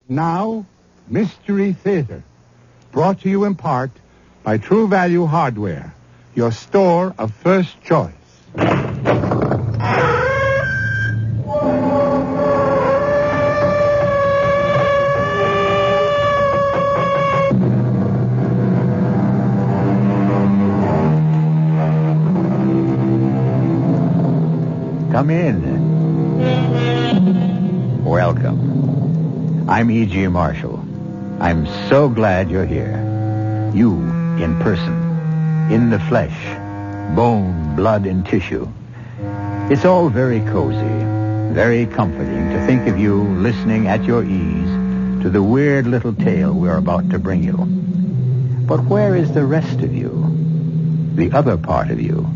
Now, Mystery Theater. Brought to you in part by True Value Hardware, your store of first choice. Come in. Welcome. I'm E.G. Marshall. I'm so glad you're here. You, in person, in the flesh, bone, blood, and tissue. It's all very cozy, very comforting to think of you listening at your ease to the weird little tale we're about to bring you. But where is the rest of you? The other part of you?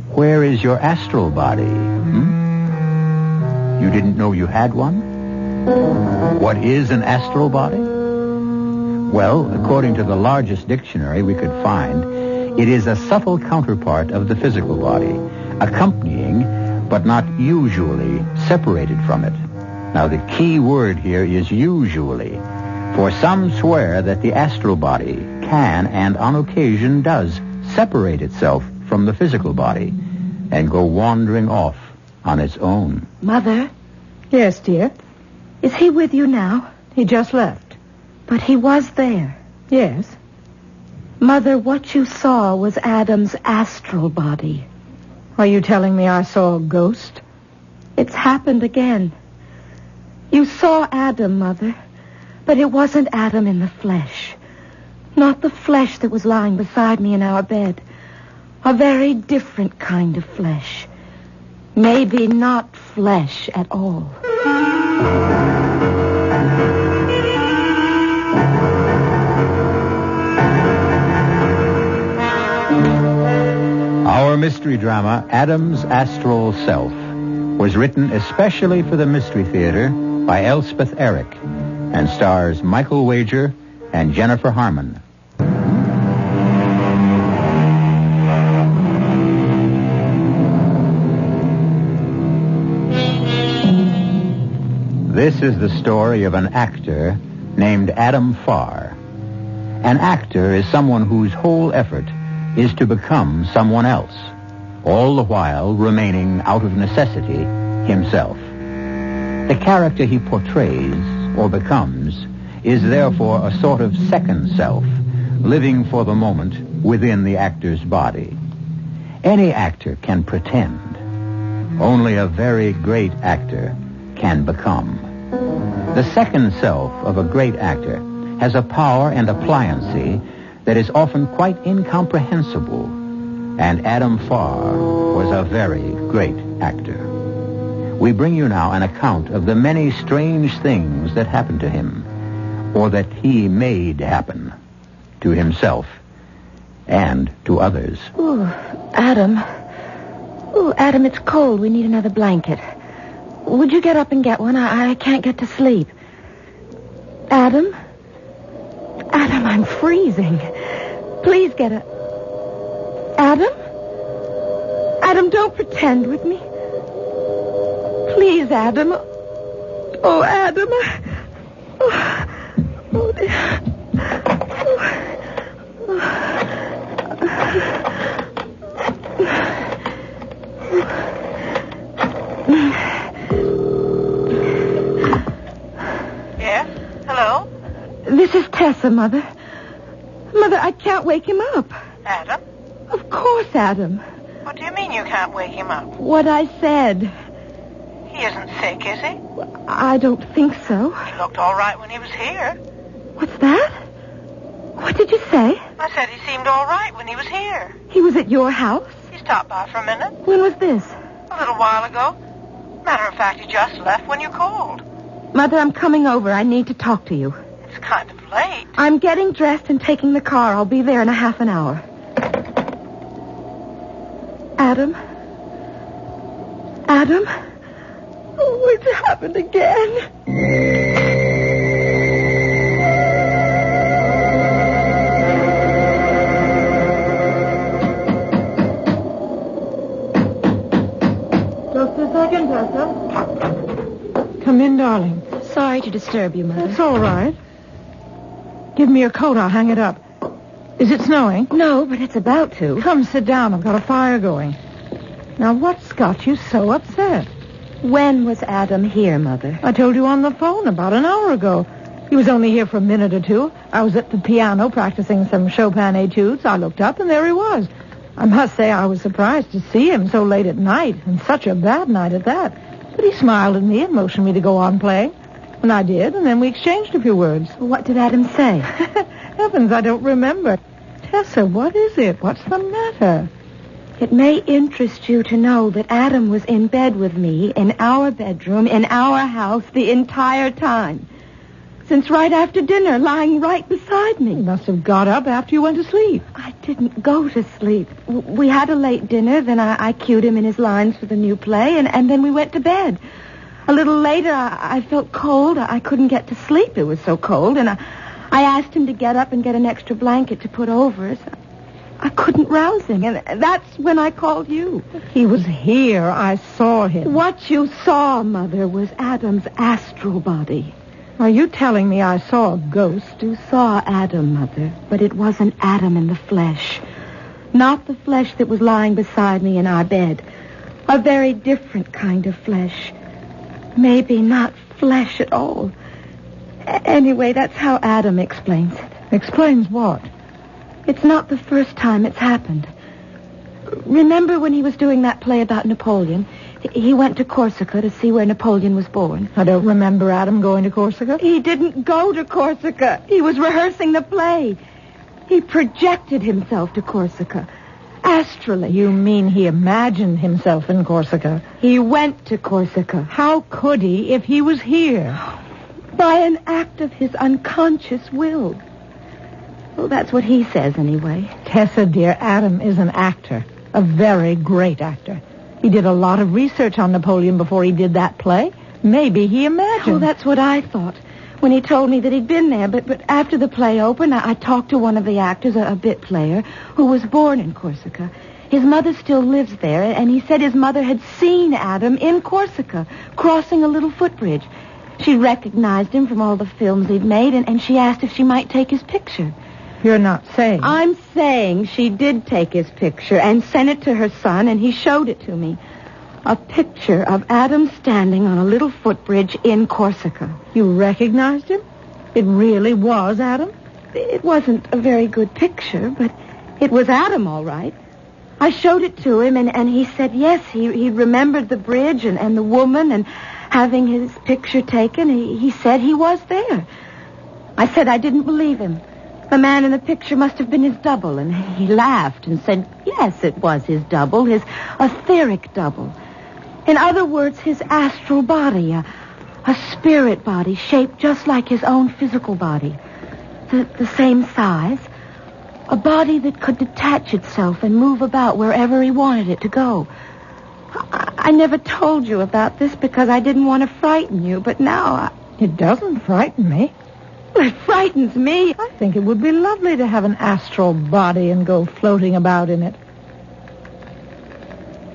Where is your astral body? You didn't know you had one? What is an astral body? Well, according to the largest dictionary we could find, it is a subtle counterpart of the physical body, accompanying, but not usually, separated from it. Now, the key word here is usually, for some swear that the astral body can, and on occasion does, separate itself from the physical body and go wandering off on its own. Mother? Yes, dear? Is he with you now? He just left. But he was there. Yes? Mother, what you saw was Adam's astral body. Are you telling me I saw a ghost? It's happened again. You saw Adam, Mother, but it wasn't Adam in the flesh. Not the flesh that was lying beside me in our bed. A very different kind of flesh. Maybe not flesh at all. Our mystery drama, Adam's Astral Self, was written especially for the Mystery Theater by Elspeth Eric and stars Michael Wager and Jennifer Harmon. This is the story of an actor named Adam Farr. An actor is someone whose whole effort is to become someone else, all the while remaining out of necessity himself. The character he portrays or becomes is therefore a sort of second self, living for the moment within the actor's body. Any actor can pretend. Only a very great actor can become. The second self of a great actor has a power and a pliancy that is often quite incomprehensible, and Adam Farr was a very great actor. We bring you now an account of the many strange things that happened to him, or that he made happen to himself and to others. Ooh, Adam. Ooh, Adam, it's cold. We need another blanket. Would you get up and get one? I can't get to sleep. Adam? Adam, I'm freezing. Please get up. Adam? Adam, don't pretend with me. Please, Adam. Oh, Adam. Oh, dear. Hello? This is Tessa, Mother. Mother, I can't wake him up. Adam? Of course, Adam. What do you mean you can't wake him up? What I said. He isn't sick, is he? I don't think so. He looked all right when he was here. What's that? What did you say? I said he seemed all right when he was here. He was at your house? He stopped by for a minute. When was this? A little while ago. Matter of fact, he just left when you called. Mother, I'm coming over. I need to talk to you. It's kind of late. I'm getting dressed and taking the car. I'll be there in a half an hour. Adam? Adam? Oh, it's happened again. Just a second, Tessa. Come in, darling. Sorry to disturb disturb you, Mother. That's all right. Give me your coat. I'll hang it up. Is it snowing? No, but it's about to. Come, sit down. I've got a fire going. Now, what's got you so upset? When was Adam here, Mother? I told you on the phone about an hour ago. He was only here for a minute or two. I was at the piano practicing some Chopin etudes. I looked up, and there he was. I must say I was surprised to see him so late at night, and such a bad night at that. But he smiled at me and motioned me to go on playing. And I did, and then we exchanged a few words. What did Adam say? Heavens, I don't remember. Tessa, what is it? What's the matter? It may interest you to know that Adam was in bed with me in our bedroom, in our house, the entire time. Since right after dinner, lying right beside me. You must have got up after you went to sleep. I didn't go to sleep. We had a late dinner, then I cued him in his lines for the new play, and then we went to bed. A little later, I felt cold. I couldn't get to sleep. It was so cold, and I asked him to get up and get an extra blanket to put over us. I couldn't rouse him, and that's when I called you. He was here. I saw him. What you saw, Mother, was Adam's astral body. Are you telling me I saw a ghost? You saw Adam, Mother, but it wasn't Adam in the flesh. Not the flesh that was lying beside me in our bed. A very different kind of flesh. Maybe not flesh at all. Anyway, that's how Adam explains it. Explains what? It's not the first time it's happened. Remember when he was doing that play about Napoleon? He went to Corsica to see where Napoleon was born. I don't remember Adam going to Corsica. He didn't go to Corsica. He was rehearsing the play. He projected himself to Corsica. Astrally. You mean he imagined himself in Corsica? He went to Corsica. How could he if he was here? By an act of his unconscious will. Well, that's what he says anyway. Tessa, dear, Adam is an actor. A very great actor. He did a lot of research on Napoleon before he did that play. Maybe he imagined. Oh, that's what I thought when he told me that he'd been there. But after the play opened, I talked to one of the actors, a bit player, who was born in Corsica. His mother still lives there, and he said his mother had seen Adam in Corsica, crossing a little footbridge. She recognized him from all the films he'd made, and she asked if she might take his picture. You're not saying. I'm saying she did take his picture and sent it to her son, and he showed it to me. A picture of Adam standing on a little footbridge in Corsica. You recognized him? It really was Adam? It wasn't a very good picture, but it was Adam, all right. I showed it to him, and he said yes, he remembered the bridge and the woman and having his picture taken. He said he was there. I said I didn't believe him. The man in the picture must have been his double, and he laughed and said, yes, it was his double, his etheric double. In other words, his astral body, a spirit body shaped just like his own physical body. The same size. A body that could detach itself and move about wherever he wanted it to go. I never told you about this because I didn't want to frighten you, but now It doesn't frighten me. It frightens me. I think it would be lovely to have an astral body and go floating about in it.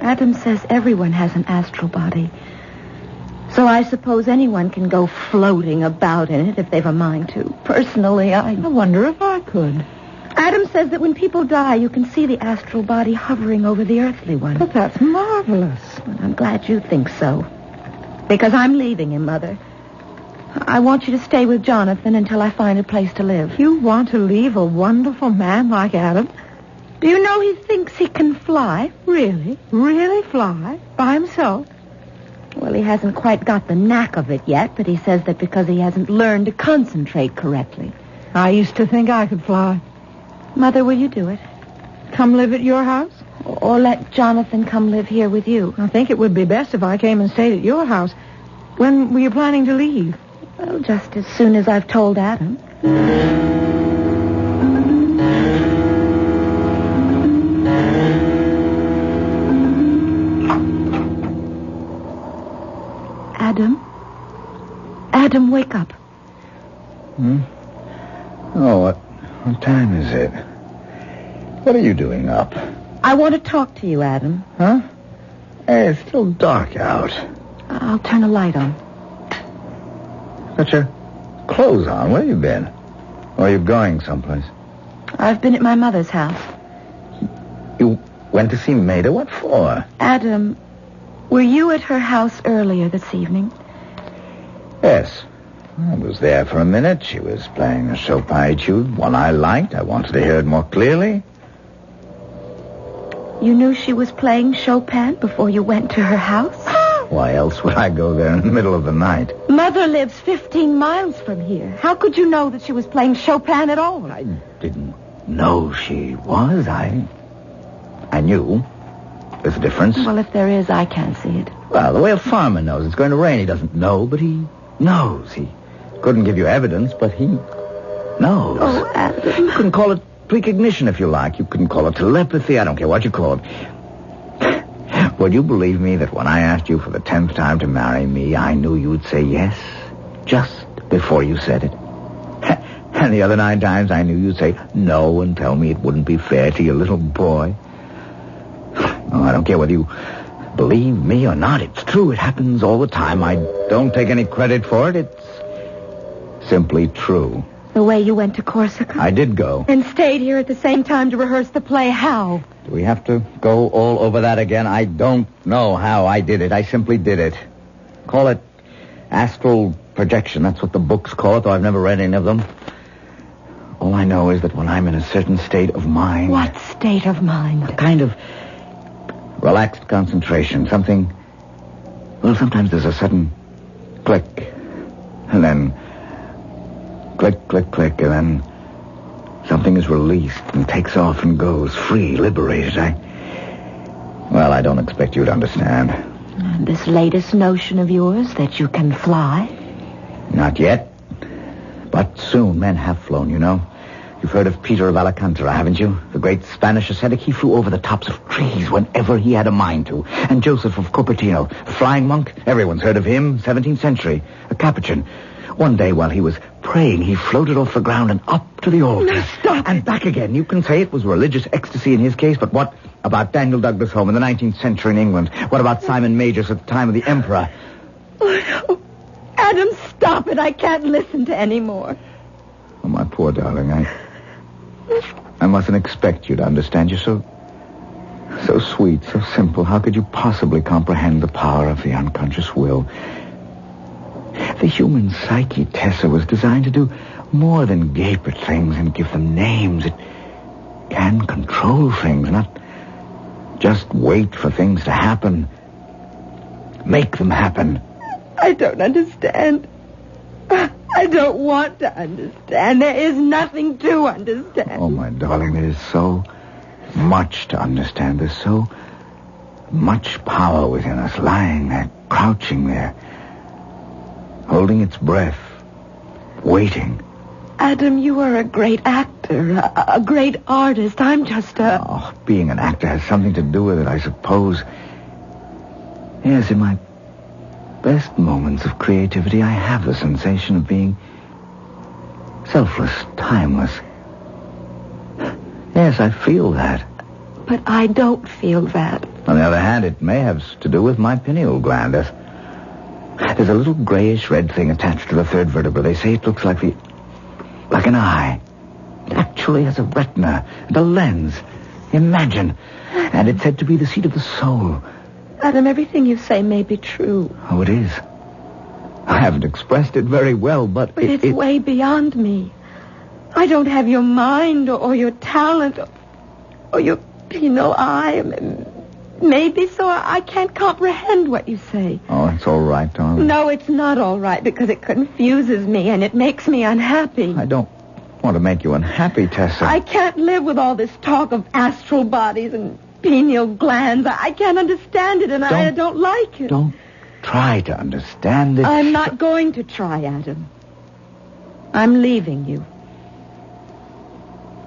Adam says everyone has an astral body. So I suppose anyone can go floating about in it if they've a mind to. Personally, I wonder if I could. Adam says that when people die, you can see the astral body hovering over the earthly one. But that's marvelous. I'm glad you think so. Because I'm leaving him, Mother. I want you to stay with Jonathan until I find a place to live. You want to leave a wonderful man like Adam? Do you know he thinks he can fly? Really? Really fly? By himself? Well, he hasn't quite got the knack of it yet, but he says that because he hasn't learned to concentrate correctly. I used to think I could fly. Mother, will you do it? Come live at your house? Or let Jonathan come live here with you? I think it would be best if I came and stayed at your house. When were you planning to leave? Well, just as soon as I've told Adam. Adam, wake up. Oh, what time is it? What are you doing up? I want to talk to you, Adam. Huh? Hey, it's still dark out. I'll turn a light on. Got your clothes on. Where have you been? Or are you going someplace? I've been at my mother's house. You went to see Maida? What for? Adam, were you at her house earlier this evening? Yes. I was there for a minute. She was playing a Chopin etude, one I liked. I wanted to hear it more clearly. You knew she was playing Chopin before you went to her house? Why else would I go there in the middle of the night? Mother lives 15 miles from here. How could you know that she was playing Chopin at all? I didn't know she was. I knew. There's a difference. Well, if there is, I can't see it. Well, the way a farmer knows it's going to rain, he doesn't know, but he knows. He couldn't give you evidence, but he knows. Oh, Adam. You can call it precognition if you like. You can call it telepathy. I don't care what you call it. Would you believe me that when I asked you for the 10th time to marry me, I knew you'd say yes just before you said it? And the other 9 times I knew you'd say no and tell me it wouldn't be fair to your little boy. Oh, I don't care whether you believe me or not. It's true. It happens all the time. I don't take any credit for it. It's simply true. The way you went to Corsica? I did go. And stayed here at the same time to rehearse the play. How? Do we have to go all over that again? I don't know how I did it. I simply did it. Call it astral projection. That's what the books call it, though I've never read any of them. All I know is that when I'm in a certain state of mind... What state of mind? A kind of relaxed concentration. Something... Well, sometimes there's a sudden click. And then... click, click, click. And then... something is released and takes off and goes free, liberated. Well, I don't expect you to understand. This latest notion of yours that you can fly? Not yet. But soon. Men have flown, you know. You've heard of Peter of Alcantara, haven't you? The great Spanish ascetic. He flew over the tops of trees whenever he had a mind to. And Joseph of Cupertino, the flying monk. Everyone's heard of him. 17th century. A Capuchin. One day while he was praying, he floated off the ground and up to the altar. No, stop. And back again. You can say it was religious ecstasy in his case, but what about Daniel Douglas Home in the 19th century in England? What about Simon Magus at the time of the Emperor? Oh, no. Adam, stop it. I can't listen to any more. Oh, my poor darling, I mustn't expect you to understand. You're so sweet, so simple. How could you possibly comprehend the power of the unconscious will? The human psyche, Tessa, was designed to do more than gape at things and give them names. It can control things, not just wait for things to happen. Make them happen. I don't understand. I don't want to understand. There is nothing to understand. Oh, my darling, there is so much to understand. There's so much power within us, lying there, crouching there, holding its breath, waiting. Adam, you are a great actor, a great artist. I'm just a... Oh, being an actor has something to do with it, I suppose. Yes, in my best moments of creativity, I have the sensation of being selfless, timeless. Yes, I feel that. But I don't feel that. On the other hand, it may have to do with my pineal gland. There's a little grayish-red thing attached to the third vertebra. They say it looks like an eye. It actually has a retina and a lens. Imagine. And it's said to be the seat of the soul. Adam, everything you say may be true. Oh, it is. I haven't expressed it very well, but it's way beyond me. I don't have your mind or your talent or your penal eye. Maybe so I can't comprehend what you say. Oh, it's all right, darling. No, it's not all right because it confuses me and it makes me unhappy. I don't want to make you unhappy, Tessa. I can't live with all this talk of astral bodies and pineal glands. I can't understand it, and I don't like it. Don't try to understand it. I'm not going to try, Adam. I'm leaving you.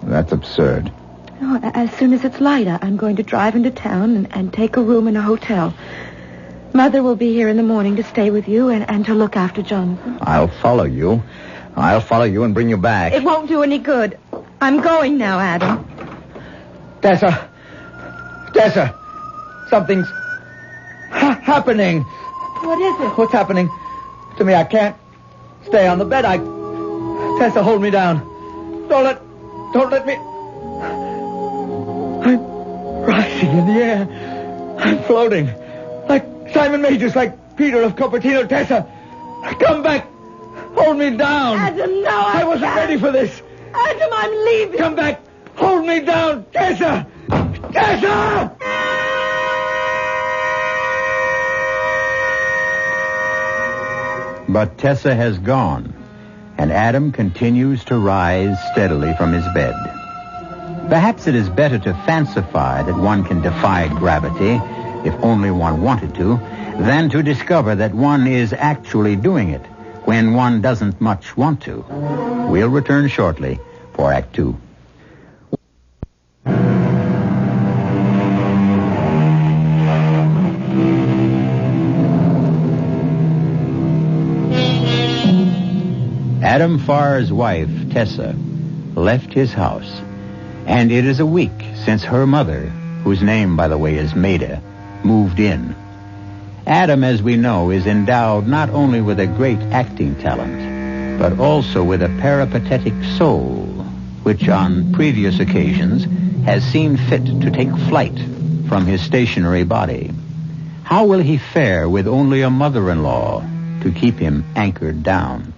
That's absurd. No, as soon as it's light, I'm going to drive into town and take a room in a hotel. Mother will be here in the morning to stay with you and to look after Jonathan. I'll follow you. I'll follow you and bring you back. It won't do any good. I'm going now, Adam. Tessa, something's happening. What is it? What's happening to me? I can't stay on the bed. Tessa, hold me down. Don't let me... I'm rising in the air. I'm floating. Like Simon Majors, like Peter of Cupertino. Tessa, come back. Hold me down. Adam, no, I wasn't ready for this. Adam, I'm leaving. Come back. Hold me down. Tessa! Tessa! But Tessa has gone, and Adam continues to rise steadily from his bed. Perhaps it is better to fancify that one can defy gravity, if only one wanted to, than to discover that one is actually doing it when one doesn't much want to. We'll return shortly for Act 2. Adam Farr's wife, Tessa, left his house, and it is a week since her mother, whose name, by the way, is Maida, moved in. Adam, as we know, is endowed not only with a great acting talent, but also with a peripatetic soul, which on previous occasions has seen fit to take flight from his stationary body. How will he fare with only a mother-in-law to keep him anchored down?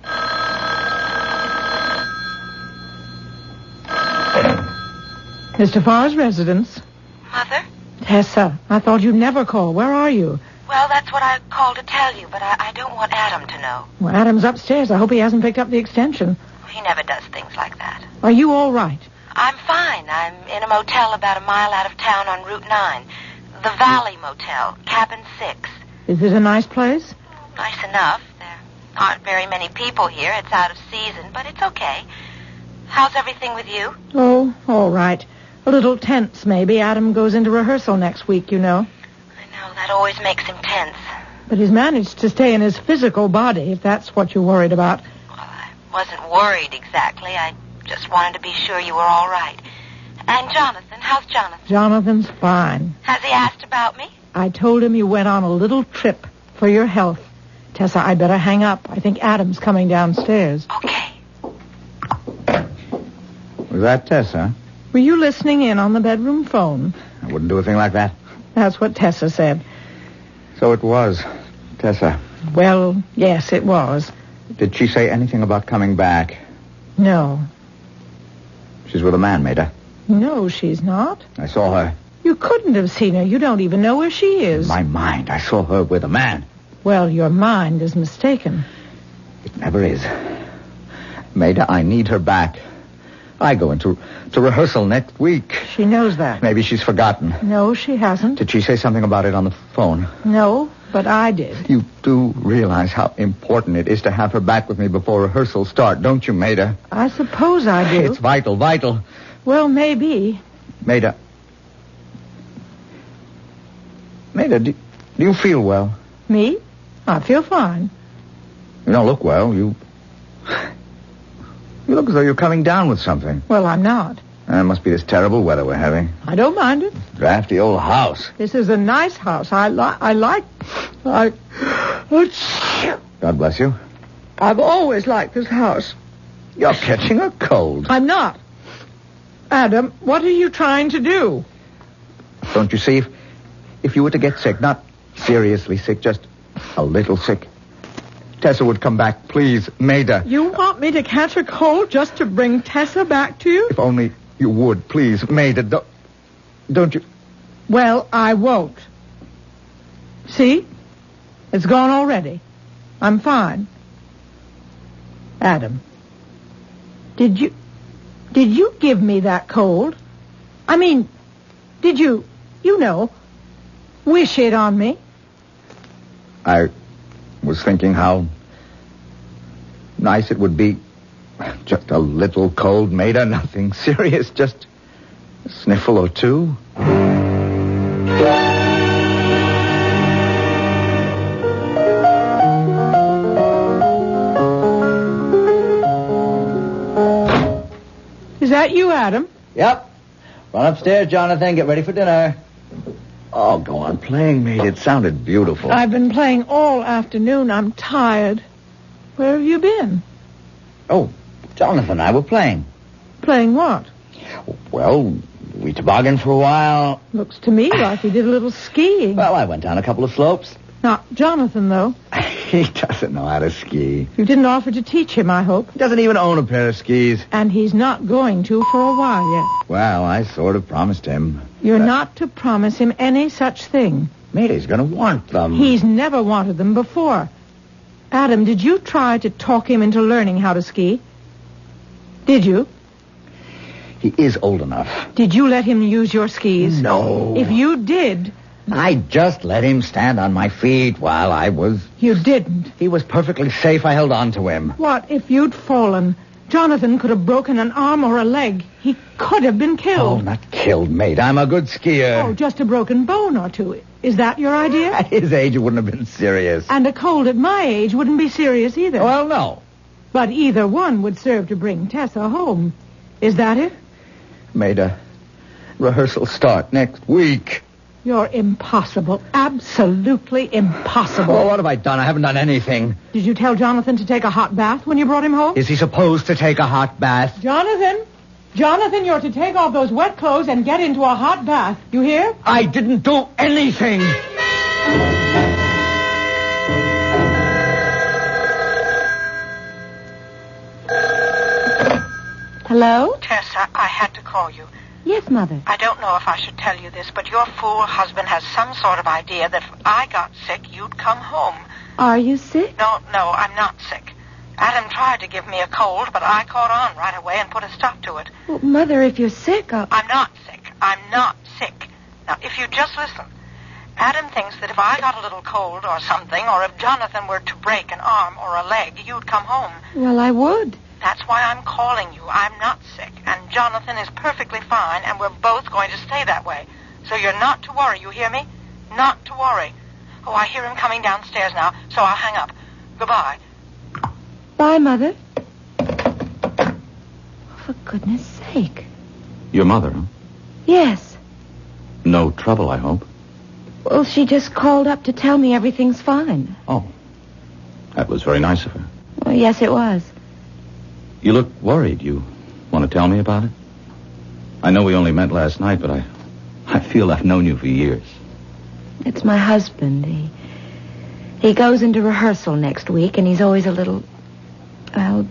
Mr. Farr's residence. Mother? Tessa, I thought you'd never call. Where are you? Well, that's what I called to tell you, but I don't want Adam to know. Well, Adam's upstairs. I hope he hasn't picked up the extension. He never does things like that. Are you all right? I'm fine. I'm in a motel about a mile out of town on Route 9. The Valley Motel, Cabin 6. Is it a nice place? Nice enough. There aren't very many people here. It's out of season, but it's okay. How's everything with you? Oh, all right. A little tense, maybe. Adam goes into rehearsal next week, you know. I know. That always makes him tense. But he's managed to stay in his physical body, if that's what you're worried about. Well, I wasn't worried exactly. I just wanted to be sure you were all right. And Jonathan, how's Jonathan? Jonathan's fine. Has he asked about me? I told him you went on a little trip for your health. Tessa, I'd better hang up. I think Adam's coming downstairs. Okay. Was that Tessa? Were you listening in on the bedroom phone? I wouldn't do a thing like that. That's what Tessa said. So it was Tessa. Well, yes, it was. Did she say anything about coming back? No. She's with a man, Maida. No, she's not. I saw her. You couldn't have seen her. You don't even know where she is. In my mind, I saw her with a man. Well, your mind is mistaken. It never is. Maida, I need her back. I go into rehearsal next week. She knows that. Maybe she's forgotten. No, she hasn't. Did she say something about it on the phone? No, but I did. You do realize how important it is to have her back with me before rehearsals start, don't you, Maida? I suppose I do. It's vital. Well, maybe. Maida, do you feel well? Me? I feel fine. You don't look well. You look as though you're coming down with something. Well, I'm not. It must be this terrible weather we're having. I don't mind it. Drafty old house. This is a nice house. God bless you. I've always liked this house. You're catching a cold. I'm not. Adam, what are you trying to do? Don't you see, if you were to get sick, not seriously sick, just a little sick, Tessa would come back. Please, Maida. You want me to catch a cold just to bring Tessa back to you? If only you would. Please, Maida, don't you... Well, I won't. See? It's gone already. I'm fine. Adam, did you give me that cold? I mean, did you wish it on me? I was thinking how nice it would be. Just a little cold, Maida, nothing serious, just a sniffle or two. Is that you, Adam? Yep. Run upstairs, Jonathan. Get ready for dinner. Oh, go on playing, mate. It sounded beautiful. I've been playing all afternoon. I'm tired. Where have you been? Oh, Jonathan and I were playing. Playing what? Well, we tobogganed for a while. Looks to me like he did a little skiing. Well, I went down a couple of slopes. Not Jonathan, though. He doesn't know how to ski. You didn't offer to teach him, I hope. He doesn't even own a pair of skis. And he's not going to for a while yet. Well, I sort of promised him. You're not to promise him any such thing. Maybe going to want them. He's never wanted them before. Adam, did you try to talk him into learning how to ski? Did you? He is old enough. Did you let him use your skis? No. If you did... I just let him stand on my feet while I was... You didn't. He was perfectly safe. I held on to him. What if you'd fallen? Jonathan could have broken an arm or a leg. He could have been killed. Oh, not killed, mate. I'm a good skier. Oh, just a broken bone or two. Is that your idea? At his age, it wouldn't have been serious. And a cold at my age wouldn't be serious either. Well, no. But either one would serve to bring Tessa home. Is that it? Made a rehearsal start next week. You're impossible. Absolutely impossible. Well, what have I done? I haven't done anything. Did you tell Jonathan to take a hot bath when you brought him home? Is he supposed to take a hot bath? Jonathan, you're to take off those wet clothes and get into a hot bath. You hear? I didn't do anything. Hello? Tessa, I had to call you. Yes, Mother. I don't know if I should tell you this, but your fool husband has some sort of idea that if I got sick, you'd come home. Are you sick? No, I'm not sick. Adam tried to give me a cold, but I caught on right away and put a stop to it. Well, Mother, if you're sick, I'm not sick. I'm not sick. Now, if you just listen. Adam thinks that if I got a little cold or something, or if Jonathan were to break an arm or a leg, you'd come home. Well, I would. That's why I'm calling you. I'm not sick, and Jonathan is perfectly fine, and we're both going to stay that way. So you're not to worry, you hear me? Not to worry. Oh, I hear him coming downstairs now, so I'll hang up. Goodbye. Bye, Mother. For goodness sake. Your mother, huh? Yes. No trouble, I hope. Well, she just called up to tell me everything's fine. Oh, that was very nice of her. Well, yes, it was. You look worried. You want to tell me about it? I know we only met last night, but I feel I've known you for years. It's my husband. He goes into rehearsal next week, and he's always a little,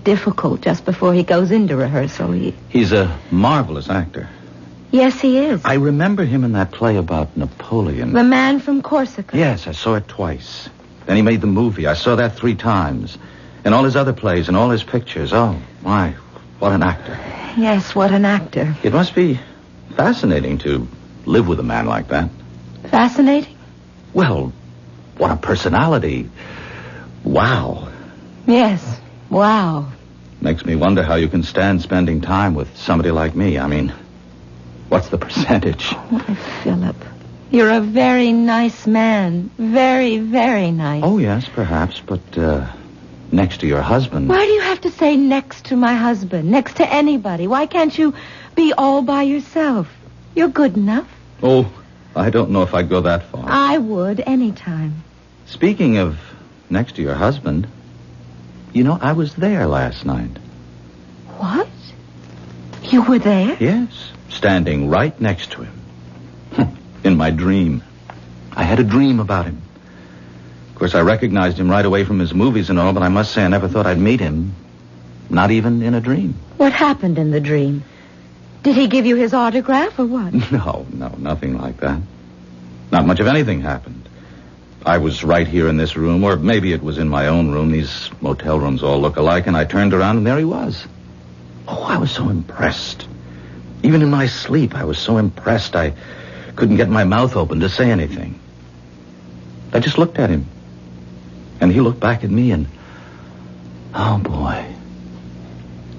difficult just before he goes into rehearsal. He's a marvelous actor. Yes, he is. I remember him in that play about Napoleon. The Man from Corsica. Yes, I saw it twice. Then he made the movie. I saw that 3 times. And all his other plays and all his pictures. Oh, my, what an actor. Yes, what an actor. It must be fascinating to live with a man like that. Fascinating? Well, what a personality. Wow. Yes, wow. Makes me wonder how you can stand spending time with somebody like me. I mean, what's the percentage? Why, Philip, you're a very nice man. Very, very nice. Oh, yes, perhaps, but, next to your husband. Why do you have to say next to my husband? Next to anybody? Why can't you be all by yourself? You're good enough. Oh, I don't know if I'd go that far. I would, anytime. Speaking of next to your husband, you know, I was there last night. What? You were there? Yes, standing right next to him. In my dream. I had a dream about him. Of course, I recognized him right away from his movies and all, but I must say I never thought I'd meet him. Not even in a dream. What happened in the dream? Did he give you his autograph or what? No, nothing like that. Not much of anything happened. I was right here in this room, or maybe it was in my own room. These motel rooms all look alike, and I turned around and there he was. Oh, I was so impressed. Even in my sleep, I was so impressed I couldn't get my mouth open to say anything. I just looked at him. And he looked back at me and... oh, boy.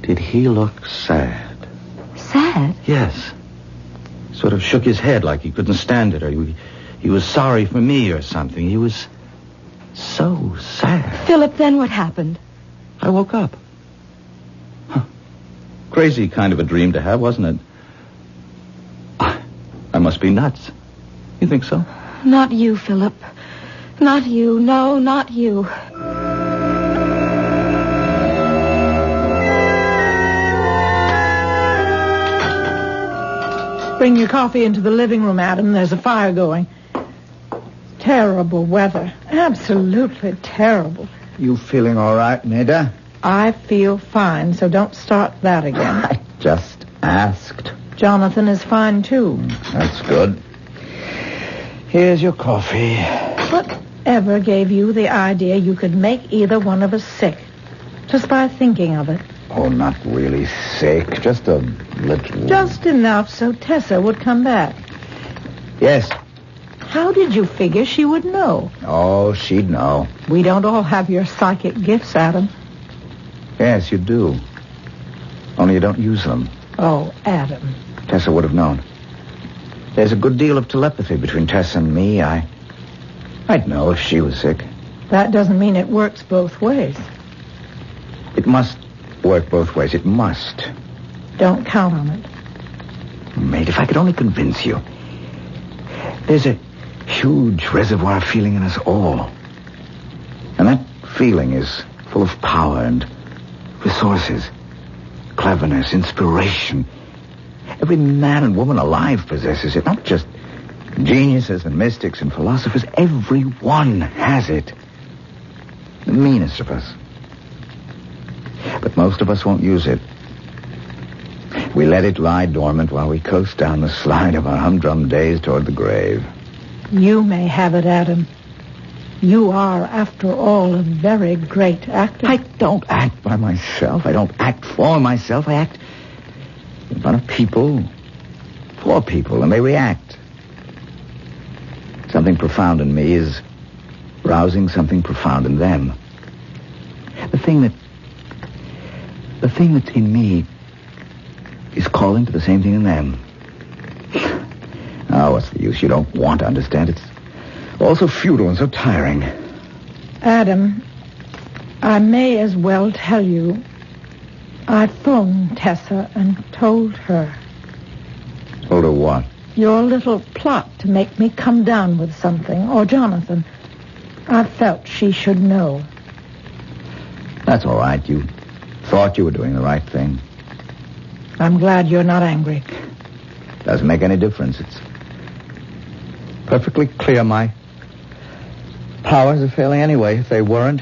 Did he look sad. Sad? Yes. Sort of shook his head like he couldn't stand it, or he was sorry for me or something. He was so sad. Philip, then what happened? I woke up. Huh. Crazy kind of a dream to have, wasn't it? I must be nuts. You think so? Not you, Philip. Not you. No, not you. Bring your coffee into the living room, Adam. There's a fire going. Terrible weather. Absolutely terrible. You feeling all right, Neda? I feel fine, so don't start that again. I just asked. Jonathan is fine, too. That's good. Here's your coffee. Whatever gave you the idea you could make either one of us sick? Just by thinking of it. Oh, not really sick. Just a little. Just enough so Tessa would come back. Yes. How did you figure she would know? Oh, she'd know. We don't all have your psychic gifts, Adam. Yes, you do. Only you don't use them. Oh, Adam. Tessa would have known. There's a good deal of telepathy between Tessa and me. I'd know if she was sick. That doesn't mean it works both ways. It must work both ways. It must. Don't count on it. Mate, if I could only convince you. There's a huge reservoir of feeling in us all. And that feeling is full of power and resources, cleverness, inspiration. Every man and woman alive possesses it, not just geniuses and mystics and philosophers. Everyone has it. The meanest of us. But most of us won't use it. We let it lie dormant while we coast down the slide of our humdrum days toward the grave. You may have it, Adam. You are, after all, a very great actor. I don't act by myself. I don't act for myself. I act in front of people, for people, and they react. Something profound in me is rousing something profound in them. The thing that's in me is calling to the same thing in them. Oh, what's the use? You don't want to understand. It's all so futile and so tiring. Adam, I may as well tell you. I phoned Tessa and told her. Told her what? Your little plot to make me come down with something, or Jonathan. I felt she should know. That's all right. You thought you were doing the right thing. I'm glad you're not angry. Doesn't make any difference. It's perfectly clear my powers are failing anyway. If they weren't,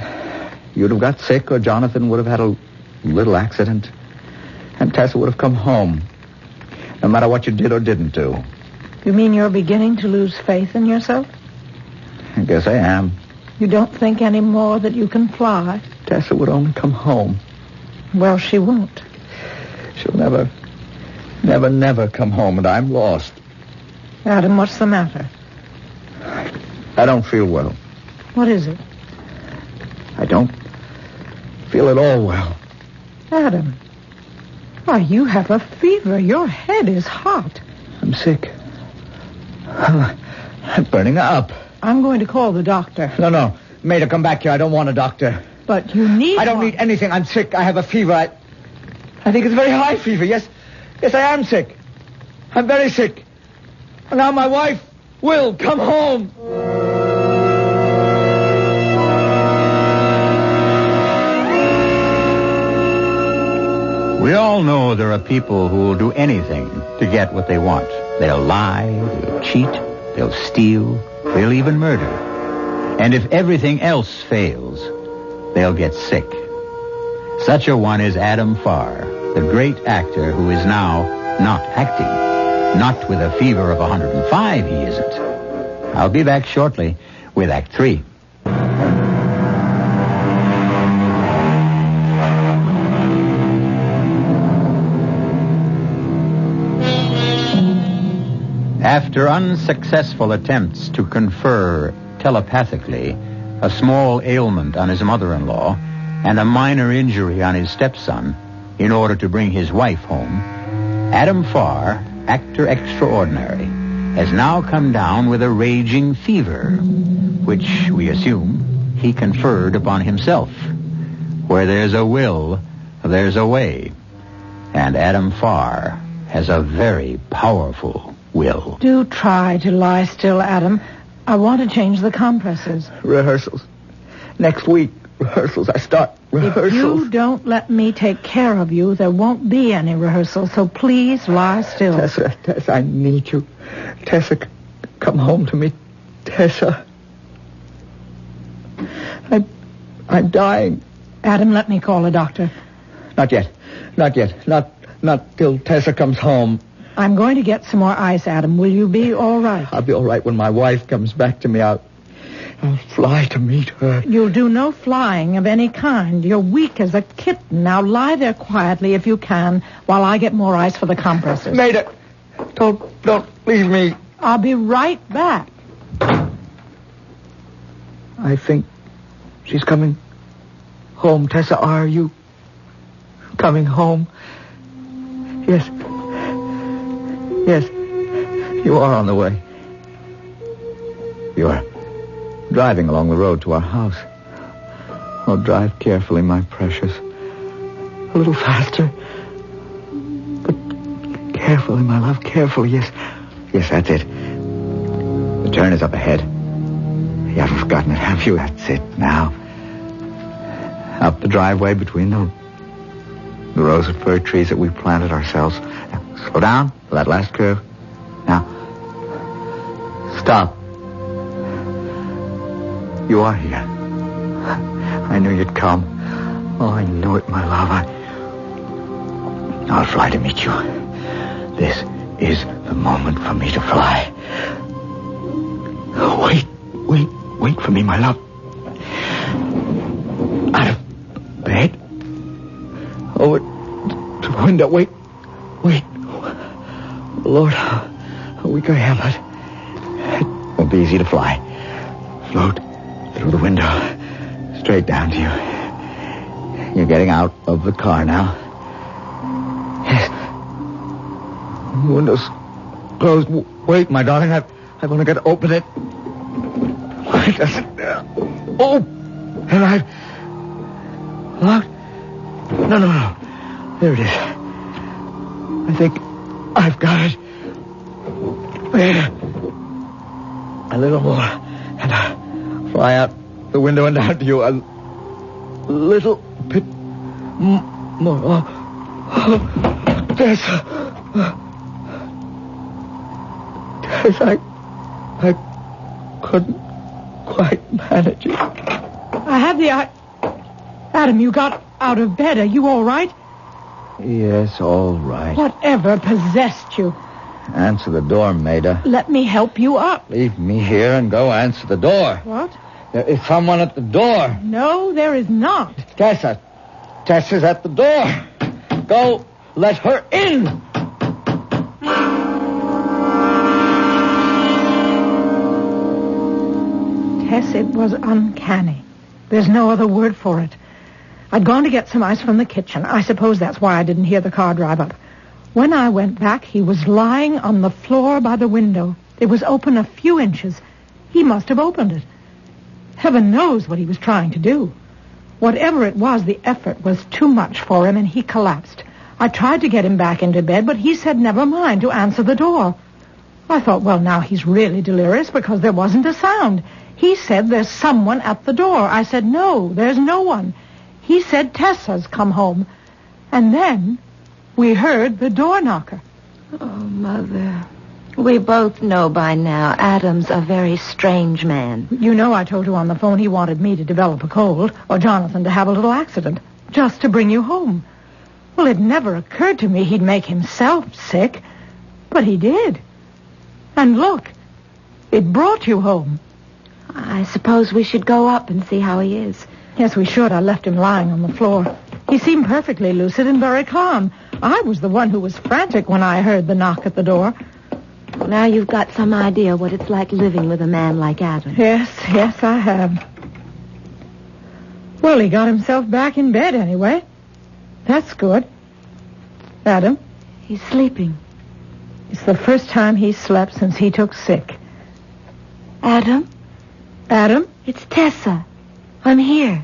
you'd have got sick or Jonathan would have had a little accident. And Tessa would have come home. No matter what you did or didn't do. You mean you're beginning to lose faith in yourself? I guess I am. You don't think any more that you can fly? Tessa would only come home. Well, she won't. She'll never come home, and I'm lost. Adam, what's the matter? I don't feel well. What is it? I don't feel at all well. Adam, why, you have a fever. Your head is hot. I'm sick. I'm burning up. I'm going to call the doctor. No. Maida, come back here. I don't want a doctor. But you need I don't need anything. I'm sick. I have a fever. I think it's a very high fever. Yes, I am sick. I'm very sick. And now my wife will come home. We all know there are people who will do anything to get what they want. They'll lie, they'll cheat, they'll steal, they'll even murder. And if everything else fails, they'll get sick. Such a one is Adam Farr, the great actor who is now not acting. Not with a fever of 105, he isn't. I'll be back shortly with Act 3. After unsuccessful attempts to confer telepathically a small ailment on his mother-in-law and a minor injury on his stepson in order to bring his wife home, Adam Farr, actor extraordinary, has now come down with a raging fever, which we assume he conferred upon himself. Where there's a will, there's a way. And Adam Farr has a very powerful will. Do try to lie still, Adam. I want to change the compresses. Rehearsals. Next week. rehearsals. I start rehearsals. If you don't let me take care of you, there won't be any rehearsals, so please lie still. Tessa, I need you. Tessa, come home to me. Tessa. I'm dying. Adam, let me call a doctor. Not yet. Not till Tessa comes home. I'm going to get some more ice, Adam. Will you be all right? I'll be all right when my wife comes back to me. I'll fly to meet her. You'll do no flying of any kind. You're weak as a kitten. Now lie there quietly if you can while I get more ice for the compressors. Maida, don't leave me. I'll be right back. I think she's coming home. Tessa, are you coming home? Yes. Yes, you are on the way. You are driving along the road to our house. Oh, drive carefully, my precious. A little faster. But carefully, my love, carefully. Yes, that's it. The turn is up ahead. You haven't forgotten it, have you? That's it, now. Up the driveway between the rows of fir trees that we planted ourselves. Now, slow down for that last curve. Now, stop. You are here. I knew you'd come. Oh, I knew it, my love. I'll fly to meet you. This is the moment for me to fly. Wait for me, my love. Out of bed. Over to the window. Wait. Lord, how weak I am, but it won't be easy to fly. Float through the window, straight down to you. You're getting out of the car now. Yes. The window's closed. Wait, my darling, I've only got to open it. Why doesn't... Oh! And I've... Locked? No. There it is. I think I've got it. Wait a little more, and I'll fly out the window and down to you a little bit more. Oh, Tessa, I couldn't quite manage it. I have the eye. Adam, you got out of bed. Are you all right? Yes, all right. Whatever possessed you? Answer the door, Maida. Let me help you up. Leave me here and go answer the door. What? There is someone at the door. No, there is not. Tessa. Tessa's at the door. Go, let her in. Tess, it was uncanny. There's no other word for it. I'd gone to get some ice from the kitchen. I suppose that's why I didn't hear the car drive up. When I went back, he was lying on the floor by the window. It was open a few inches. He must have opened it. Heaven knows what he was trying to do. Whatever it was, the effort was too much for him, and he collapsed. I tried to get him back into bed, but he said never mind, to answer the door. I thought, well, now he's really delirious because there wasn't a sound. He said there's someone at the door. I said, no, there's no one. He said Tessa's come home. And then we heard the door knocker. Oh, Mother. We both know by now Adam's a very strange man. You know I told you on the phone he wanted me to develop a cold, or Jonathan to have a little accident, just to bring you home. Well, it never occurred to me he'd make himself sick, but he did. And look, it brought you home. I suppose we should go up and see how he is. Yes, we should. I left him lying on the floor. He seemed perfectly lucid and very calm. I was the one who was frantic when I heard the knock at the door. Now you've got some idea what it's like living with a man like Adam. Yes, I have. Well, he got himself back in bed anyway. That's good. Adam? He's sleeping. It's the first time he's slept since he took sick. Adam? Adam? It's Tessa. I'm here.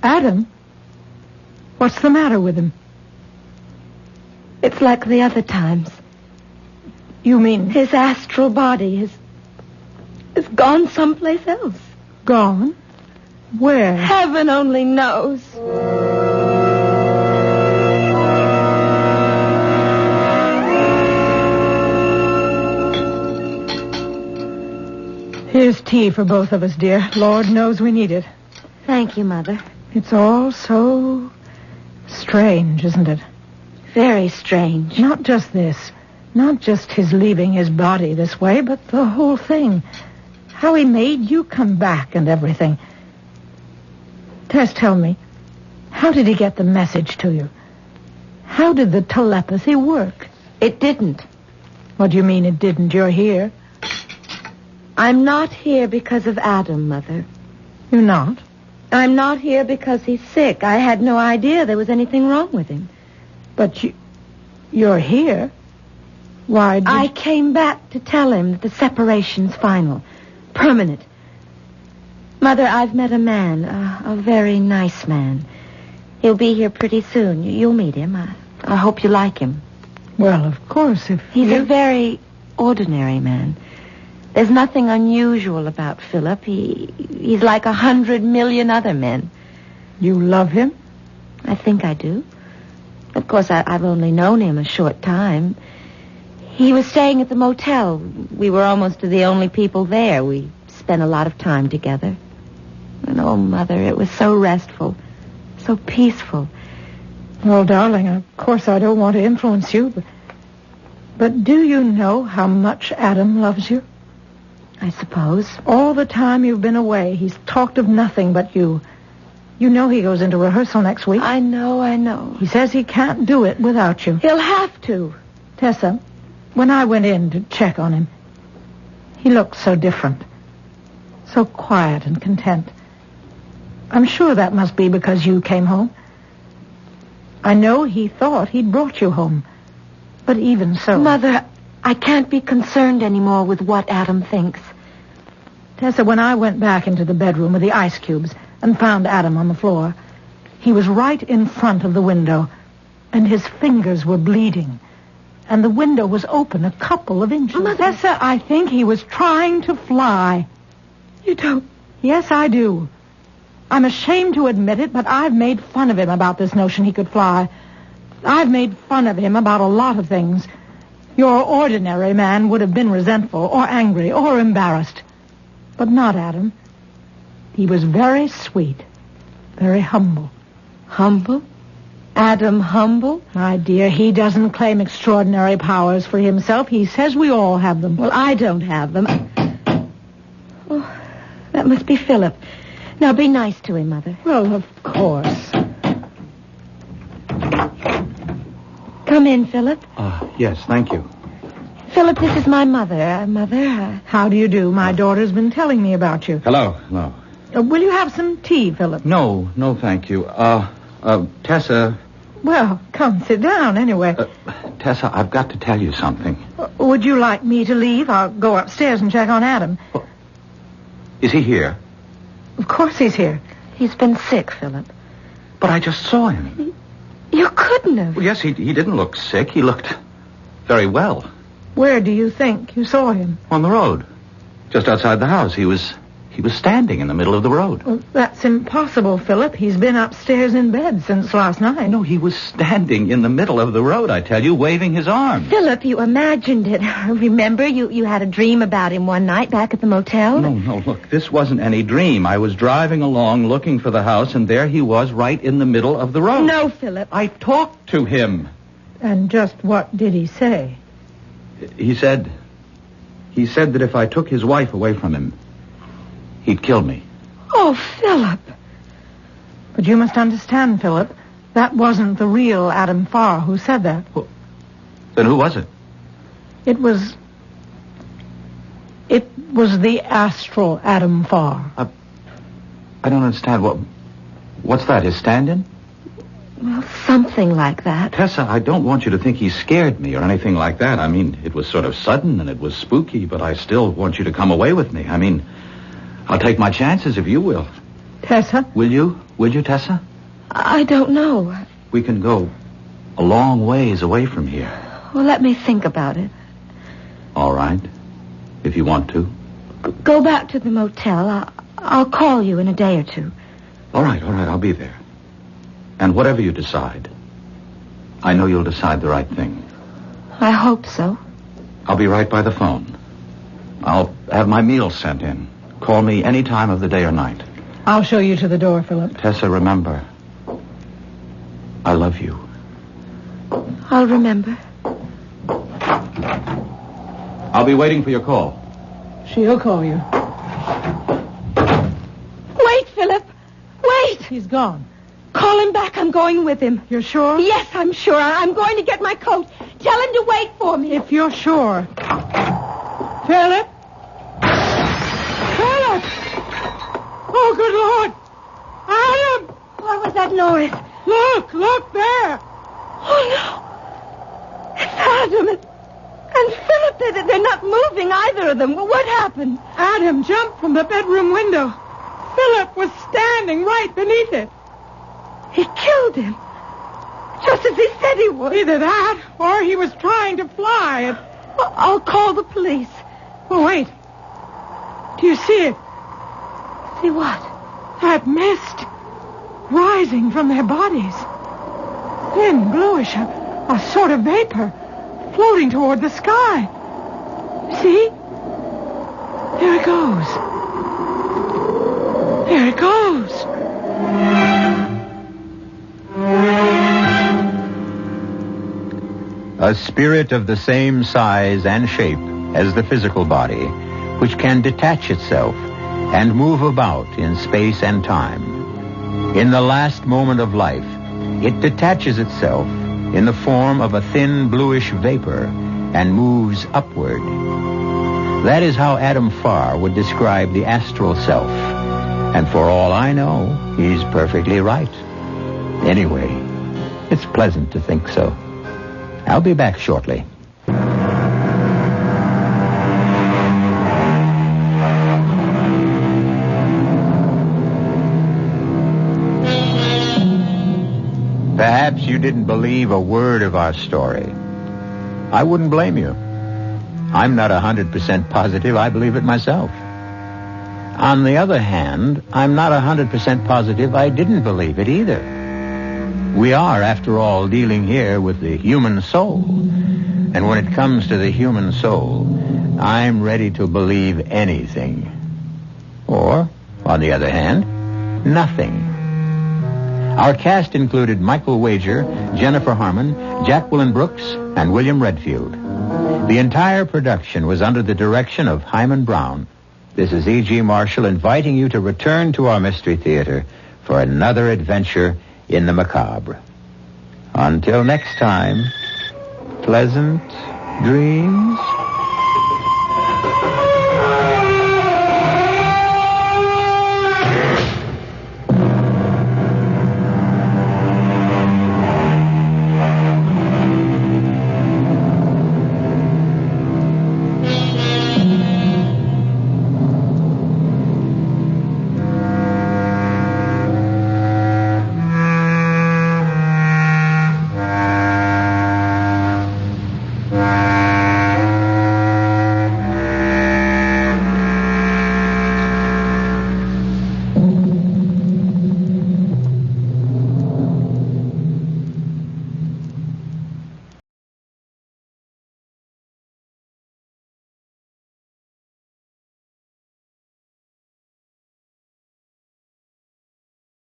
Adam? What's the matter with him? It's like the other times. You mean... His astral body has gone someplace else. Gone? Where? Heaven only knows. Here's tea for both of us, dear. Lord knows we need it. Thank you, Mother. It's all so strange, isn't it? Very strange. Not just this. Not just his leaving his body this way, but the whole thing. How he made you come back and everything. Tess, tell me, how did he get the message to you? How did the telepathy work? It didn't. What do you mean it didn't? You're here. I'm not here because of Adam, Mother. You're not? I'm not here because he's sick. I had no idea there was anything wrong with him. But you're here? Why did I came back to tell him that the separation's final. Permanent. Mother, I've met a man, a very nice man. He'll be here pretty soon. You'll meet him. I hope you like him. Well, of course, if He's a very ordinary man. There's nothing unusual about Philip. He's like 100 million other men. You love him? I think I do. Of course, I've only known him a short time. He was staying at the motel. We were almost the only people there. We spent a lot of time together. And oh, Mother, it was so restful, so peaceful. Well, darling, of course I don't want to influence you, but do you know how much Adam loves you? I suppose. All the time you've been away, he's talked of nothing but you. You know he goes into rehearsal next week. I know. He says he can't do it without you. He'll have to. Tessa, when I went in to check on him, he looked so different. So quiet and content. I'm sure that must be because you came home. I know he thought he'd brought you home. But even so... Mother, I can't be concerned anymore with what Adam thinks. Tessa, when I went back into the bedroom with the ice cubes and found Adam on the floor, he was right in front of the window, and his fingers were bleeding. And the window was open a couple of inches. Mother... Tessa, I think he was trying to fly. You don't... Yes, I do. I'm ashamed to admit it, but I've made fun of him about this notion he could fly. I've made fun of him about a lot of things. Your ordinary man would have been resentful or angry or embarrassed. But not Adam. He was very sweet, very humble. Humble? Adam humble? My dear, he doesn't claim extraordinary powers for himself. He says we all have them. Well, I don't have them. Oh, that must be Philip. Now, be nice to him, Mother. Well, of course. Come in, Philip. Yes, thank you. Philip, this is my mother. Mother, How do you do? My daughter's been telling me about you. Hello. Will you have some tea, Philip? No, thank you. Tessa... Well, come, sit down, anyway. Tessa, I've got to tell you something. Would you like me to leave? I'll go upstairs and check on Adam. Is he here? Of course he's here. he's been sick, Philip. But I just saw him. You couldn't have. Well, yes, he didn't look sick. He looked very well. Where do you think you saw him? On the road. Just outside the house. He was standing in the middle of the road. Well, that's impossible, Philip. He's been upstairs in bed since last night. No, he was standing in the middle of the road, I tell you, waving his arms. Philip, you imagined it. Remember, you had a dream about him one night back at the motel? No, look, this wasn't any dream. I was driving along looking for the house, and there he was right in the middle of the road. No, Philip. I talked to him. And just what did he say? He said that if I took his wife away from him, he'd kill me. Oh, Philip. But you must understand, Philip, that wasn't the real Adam Farr who said that. Well, then who was it? It was the Astral Adam Farr. I don't understand. What's that, his stand-in? Well, something like that. Tessa, I don't want you to think he scared me or anything like that. I mean, it was sort of sudden and it was spooky, but I still want you to come away with me. I mean, I'll take my chances if you will. Tessa? Will you? Will you, Tessa? I don't know. We can go a long ways away from here. Well, let me think about it. All right. If you want to. Go back to the motel. I'll call you in a day or two. All right, I'll be there. And whatever you decide, I know you'll decide the right thing. I hope so. I'll be right by the phone. I'll have my meals sent in. Call me any time of the day or night. I'll show you to the door, Philip. Tessa, remember, I love you. I'll remember. I'll be waiting for your call. She'll call you. Wait, Philip. Wait. He's gone. Call him back. I'm going with him. You're sure? Yes, I'm sure. I'm going to get my coat. Tell him to wait for me. If you're sure. Philip? Philip! Oh, good Lord! Adam! What was that noise? Look there! Oh, no. It's Adam and Philip. They're not moving, either of them. What happened? Adam jumped from the bedroom window. Philip was standing right beneath it. He killed him. Just as he said he would. Either that, or he was trying to fly. I'll call the police. Oh, wait. Do you see it? See what? That mist rising from their bodies. Thin, bluish, a sort of vapor floating toward the sky. See? There it goes. There it goes. A spirit of the same size and shape as the physical body, which can detach itself and move about in space and time. In the last moment of life, it detaches itself in the form of a thin bluish vapor and moves upward. That is how Adam Farr would describe the astral self. And for all I know, he's perfectly right. Anyway, it's pleasant to think so. I'll be back shortly. Perhaps you didn't believe a word of our story. I wouldn't blame you. I'm not 100% positive I believe it myself. On the other hand, I'm not 100% positive I didn't believe it either. We are, after all, dealing here with the human soul. And when it comes to the human soul, I'm ready to believe anything. Or, on the other hand, nothing. Our cast included Michael Wager, Jennifer Harmon, Jacqueline Brooks, and William Redfield. The entire production was under the direction of Hyman Brown. This is E.G. Marshall inviting you to return to our Mystery Theater for another adventure in the macabre. Until next time, pleasant dreams.